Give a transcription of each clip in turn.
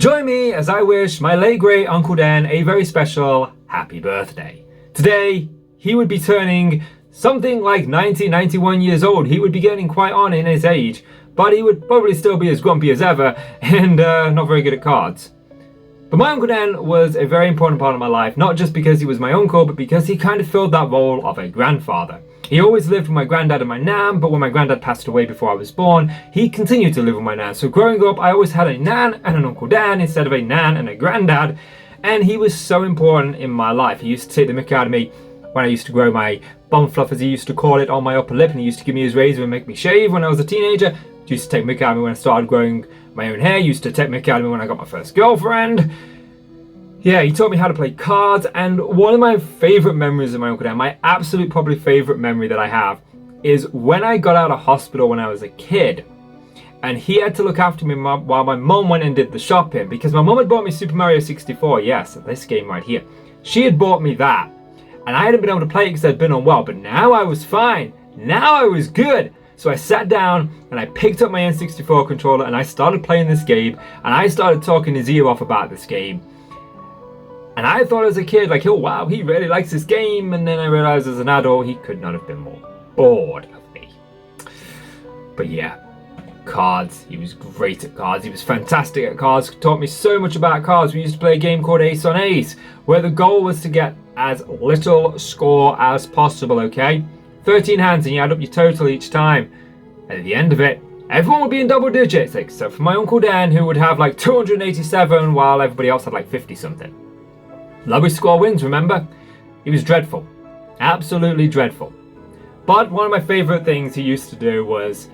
Join me as I wish my late great Uncle Dan a very special happy birthday. Today, he would be turning something like 90, 91 years old. He would be getting quite on in his age, but he would probably still be as grumpy as ever and not very good at cards. But my Uncle Dan was a very important part of my life, not just because he was my uncle, but because he kind of filled that role of a grandfather. He always lived with my granddad and my nan, but when my granddad passed away before I was born, he continued to live with my nan. So growing up, I always had a nan and an Uncle Dan instead of a nan and a granddad, and he was so important in my life. He used to take the mick out of me when I used to grow my bum fluff, as he used to call it, on my upper lip, and he used to give me his razor and make me shave when I was a teenager. He used to take mick out of me when I started growing my own hair. He used to take mick out of me when I got my first girlfriend. Yeah, he taught me how to play cards, and one of my favorite memories of my Uncle Dan, my absolute probably favorite memory that I have, is when I got out of hospital when I was a kid, and he had to look after me while my mum went and did the shopping, because my mum had bought me Super Mario 64, yes, this game right here. She had bought me that, and I hadn't been able to play it because I'd been unwell, but now I was fine. Now I was good. So I sat down and I picked up my N64 controller and I started playing this game, and I started talking his ear off about this game. And I thought as a kid, like, oh wow, he really likes this game. And then I realized as an adult, he could not have been more bored of me. But yeah, cards. He was great at cards. He was fantastic at cards. Taught me so much about cards. We used to play a game called Ace on Ace, where the goal was to get as little score as possible, okay? 13 hands and you add up your total each time. And at the end of it, everyone would be in double digits, except for my Uncle Dan, who would have like 287, while everybody else had like 50 something. Lowest score wins, remember? He was dreadful. Absolutely dreadful. But one of my favourite things he used to do was,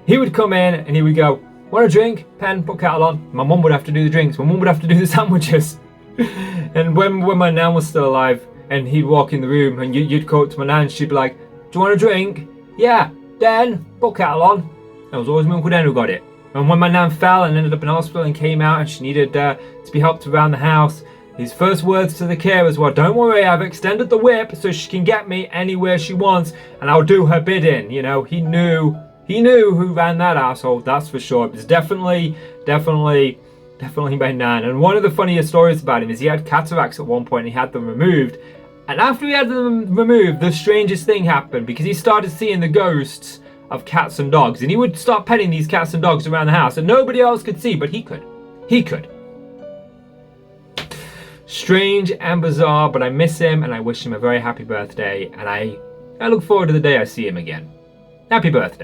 he would come in and he would go, want a drink? Pen, put kettle on. My mum would have to do the drinks. My mum would have to do the sandwiches. And when my nan was still alive, and he'd walk in the room and you'd go up to my nan, she'd be like, do you want a drink? Yeah. Dan, put kettle on. It was always my Uncle Dan who got it. And when my nan fell and ended up in hospital and came out and she needed to be helped around the house, his first words to the carers were, don't worry, I've extended the whip so she can get me anywhere she wants and I'll do her bidding. You know, he knew who ran that household, that's for sure. It was definitely my nan. And one of the funniest stories about him is he had cataracts at one point and he had them removed. And after he had them removed, the strangest thing happened, because he started seeing the ghosts of cats and dogs. And he would start petting these cats and dogs around the house and nobody else could see, but he could. He could. Strange and bizarre, but I miss him and I wish him a very happy birthday, and I look forward to the day I see him again. Happy birthday.